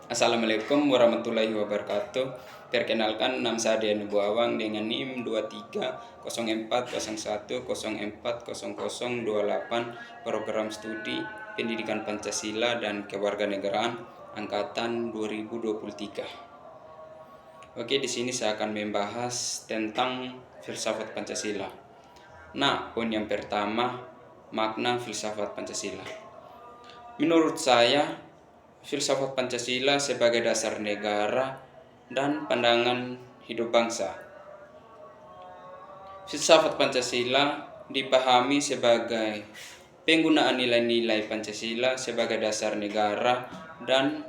Assalamualaikum warahmatullahi wabarakatuh. Perkenalkan, nama saya Dian Buawang dengan NIM 230401040028, program studi Pendidikan Pancasila dan Kewarganegaraan angkatan 2023. Oke, di sini saya akan membahas tentang filsafat Pancasila. Nah, poin yang pertama, makna filsafat Pancasila. Menurut saya, filsafat Pancasila sebagai dasar negara dan pandangan hidup bangsa. Filsafat Pancasila dipahami sebagai penggunaan nilai-nilai Pancasila sebagai dasar negara dan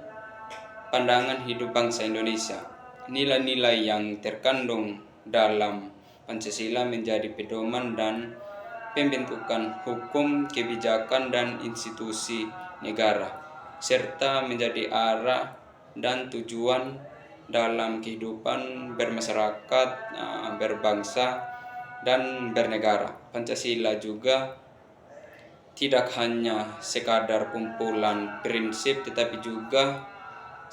pandangan hidup bangsa Indonesia. Nilai-nilai yang terkandung dalam Pancasila menjadi pedoman dan pembentukan hukum, kebijakan, dan institusi negara, serta menjadi arah dan tujuan dalam kehidupan bermasyarakat, berbangsa, dan bernegara. Pancasila juga tidak hanya sekadar kumpulan prinsip, tetapi juga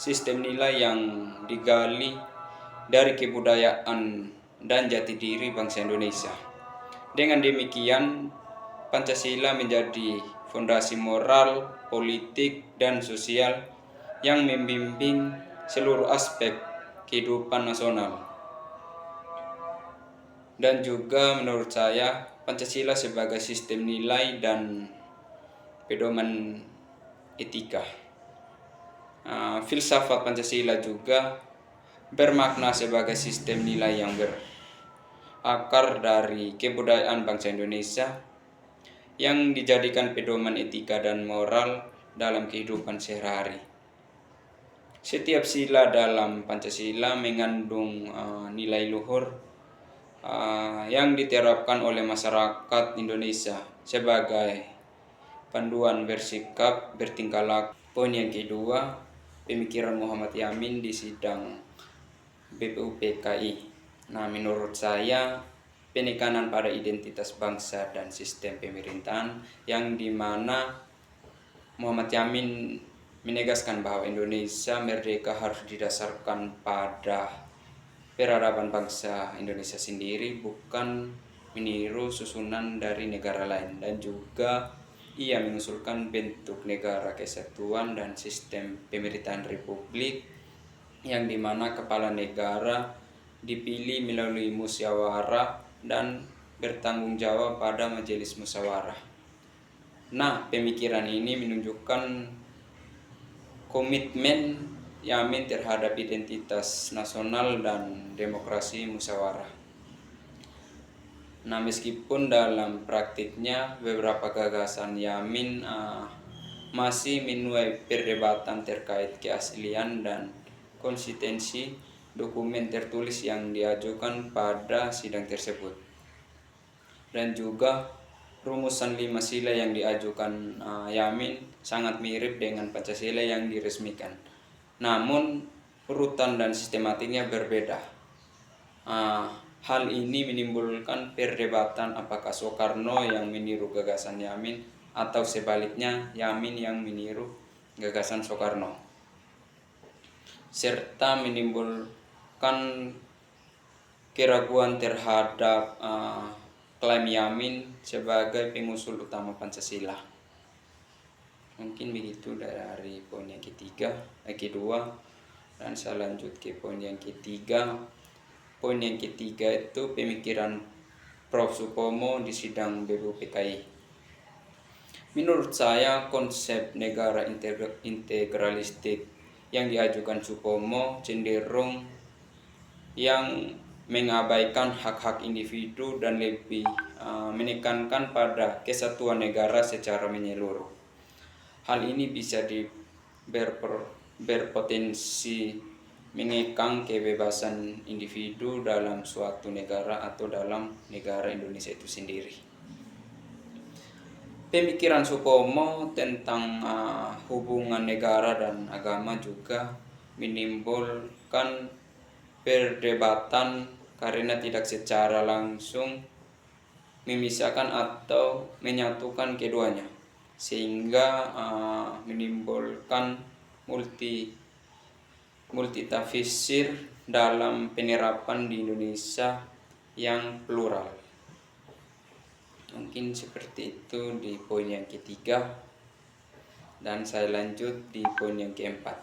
sistem nilai yang digali dari kebudayaan dan jati diri bangsa Indonesia. Dengan demikian, Pancasila menjadi fondasi moral, politik, dan sosial yang membimbing seluruh aspek kehidupan nasional. Dan juga menurut saya, Pancasila sebagai sistem nilai dan pedoman etika. Filsafat Pancasila juga bermakna sebagai sistem nilai yang berakar dari kebudayaan bangsa Indonesia yang dijadikan pedoman etika dan moral dalam kehidupan sehari-hari. Setiap sila dalam Pancasila mengandung nilai luhur yang diterapkan oleh masyarakat Indonesia sebagai panduan bersikap, bertingkah laku. Poin yang kedua, pemikiran Muhammad Yamin di sidang BPUPKI. Nah, menurut saya, penekanan pada identitas bangsa dan sistem pemerintahan yang dimana Muhammad Yamin menegaskan bahwa Indonesia merdeka harus didasarkan pada peradaban bangsa Indonesia sendiri, bukan meniru susunan dari negara lain. Dan juga ia mengusulkan bentuk negara kesatuan dan sistem pemerintahan republik yang dimana kepala negara dipilih melalui musyawarah dan bertanggung jawab pada majelis musyawarah. Nah, pemikiran ini menunjukkan komitmen Yamin terhadap identitas nasional dan demokrasi musyawarah. Nah, meskipun dalam praktiknya beberapa gagasan Yamin masih menuai perdebatan terkait keaslian dan konsistensi dokumen tertulis yang diajukan pada sidang tersebut. Dan juga rumusan 5 sila yang diajukan Yamin sangat mirip dengan Pancasila yang diresmikan. Namun urutan dan sistematiknya berbeda. Hal ini menimbulkan perdebatan apakah Soekarno yang meniru gagasan Yamin atau sebaliknya Yamin yang meniru gagasan Soekarno, serta menimbulkan keraguan terhadap klaim Yamin sebagai pengusul utama Pancasila. Mungkin begitu dari poin yang kedua, dan saya lanjut ke poin yang ketiga. Poin yang ketiga itu pemikiran Prof. Supomo di sidang BPUPKI. Menurut saya, konsep negara integralistik yang diajukan Supomo cenderung yang mengabaikan hak-hak individu dan lebih menekankan pada kesatuan negara secara menyeluruh. Hal ini bisa berpotensi mengekang kebebasan individu dalam suatu negara atau dalam negara Indonesia itu sendiri. Pemikiran Supomo tentang hubungan negara dan agama juga menimbulkan perdebatan karena tidak secara langsung memisahkan atau menyatukan keduanya, sehingga menimbulkan multi multitafsir dalam penerapan di Indonesia yang plural. Mungkin seperti itu di poin yang ketiga, dan saya lanjut di poin yang keempat.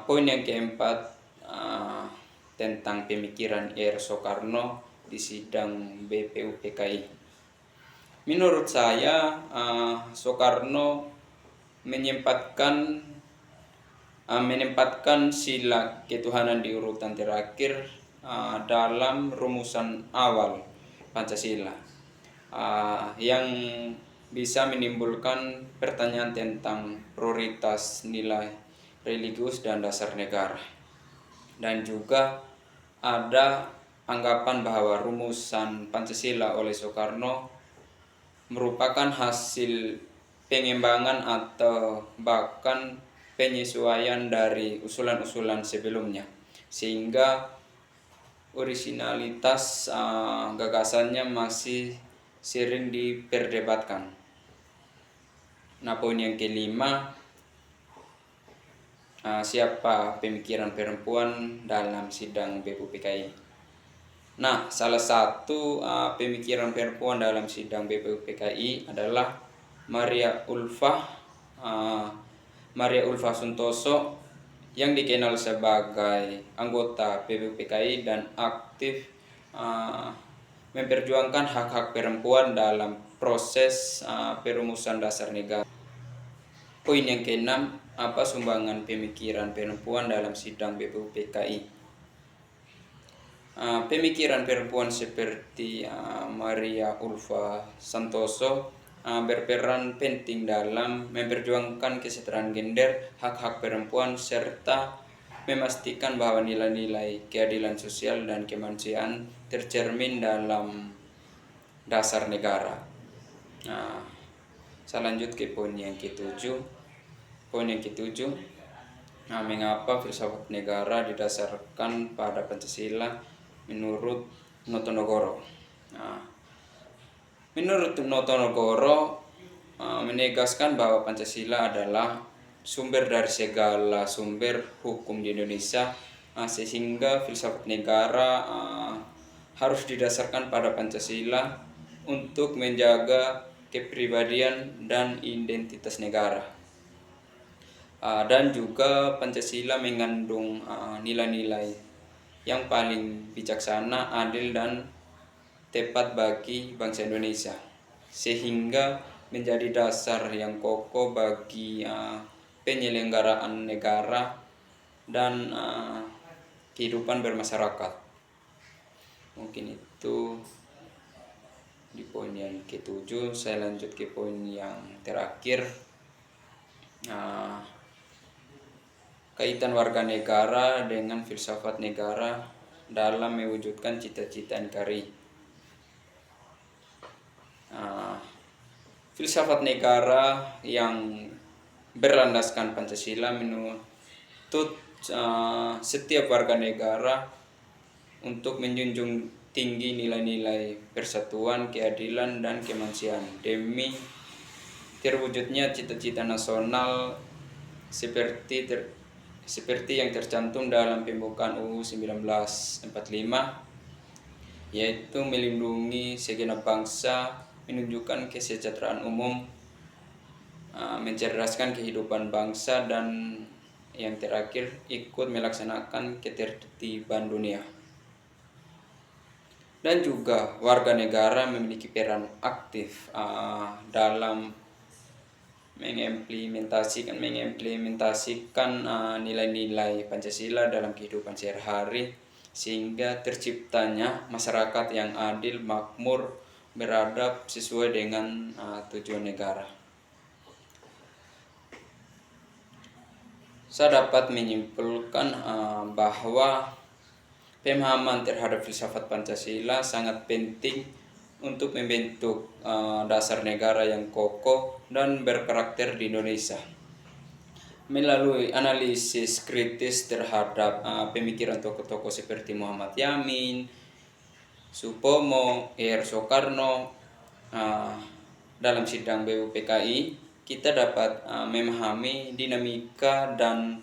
Poin yang keempat tentang pemikiran Soekarno di sidang BPUPKI. Menurut saya Soekarno menempatkan sila ketuhanan di urutan terakhir dalam rumusan awal Pancasila, yang bisa menimbulkan pertanyaan tentang prioritas nilai religius dan dasar negara. Dan juga ada anggapan bahwa rumusan Pancasila oleh Soekarno merupakan hasil pengembangan atau bahkan penyesuaian dari usulan-usulan sebelumnya, sehingga originalitas gagasannya masih sering diperdebatkan. Nah, poin yang kelima, siapa pemikiran perempuan dalam sidang BPUPKI. Nah, salah satu pemikiran perempuan dalam sidang BPUPKI adalah Maria Ulfa Santoso, yang dikenal sebagai anggota BPUPKI dan aktif memperjuangkan hak-hak perempuan dalam proses perumusan dasar negara. Poin yang keenam, apa sumbangan pemikiran perempuan dalam sidang BPUPKI? Pemikiran perempuan seperti Maria Ulfa Santoso berperan penting dalam memperjuangkan kesetaraan gender, hak-hak perempuan, serta memastikan bahwa nilai-nilai keadilan sosial dan kemanusiaan tercermin dalam dasar negara. Saya lanjut ke poin yang ketujuh. Mengapa filsafat negara didasarkan pada Pancasila menurut Notonegoro? Menurut Notonegoro menegaskan bahwa Pancasila adalah sumber dari segala sumber hukum di Indonesia, sehingga filsafat negara harus didasarkan pada Pancasila untuk menjaga kepribadian dan identitas negara. Dan juga Pancasila mengandung nilai-nilai yang paling bijaksana, adil, dan tepat bagi bangsa Indonesia, sehingga menjadi dasar yang kokoh bagi penyelenggaraan negara dan kehidupan bermasyarakat. Mungkin itu di poin yang ketujuh. Saya lanjut ke poin yang terakhir, kaitan warga negara dengan filsafat negara dalam mewujudkan cita-cita NKRI. Filsafat negara yang berlandaskan Pancasila menuntut setiap warga negara untuk menjunjung tinggi nilai-nilai persatuan, keadilan, dan kemanusiaan demi terwujudnya cita-cita nasional seperti yang tercantum dalam pembukaan UU 1945, yaitu melindungi segenap bangsa, menunjukkan kesejahteraan umum, mencerdaskan kehidupan bangsa, dan yang terakhir ikut melaksanakan ketertiban dunia. Dan juga warga negara memiliki peran aktif dalam mengimplementasikan nilai-nilai Pancasila dalam kehidupan sehari-hari, sehingga terciptanya masyarakat yang adil, makmur, beradab sesuai dengan tujuan negara. Saya dapat menyimpulkan bahwa pemahaman terhadap filsafat Pancasila sangat penting untuk membentuk dasar negara yang kokoh dan berkarakter di Indonesia. Melalui analisis kritis terhadap pemikiran tokoh-tokoh seperti Muhammad Yamin, Supomo, Soekarno dalam sidang BPUPKI, kita dapat memahami dinamika dan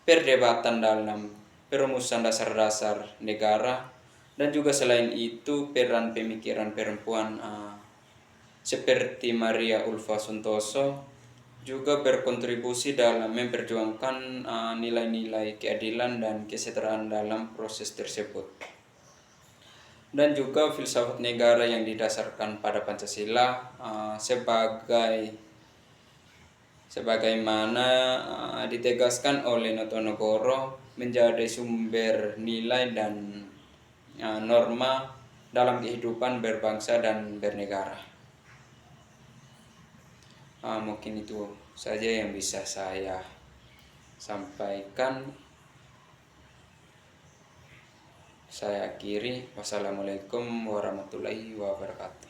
perdebatan dalam perumusan dasar-dasar negara, dan juga selain itu peran pemikiran perempuan seperti Maria Ulfa Suntoso juga berkontribusi dalam memperjuangkan nilai-nilai keadilan dan kesetaraan dalam proses tersebut. Dan juga filsafat negara yang didasarkan pada Pancasila sebagaimana ditegaskan oleh Notonegoro menjadi sumber nilai dan norma dalam kehidupan berbangsa dan bernegara. Mungkin itu saja yang bisa saya sampaikan. Saya akhiri. Wassalamualaikum warahmatullahi wabarakatuh.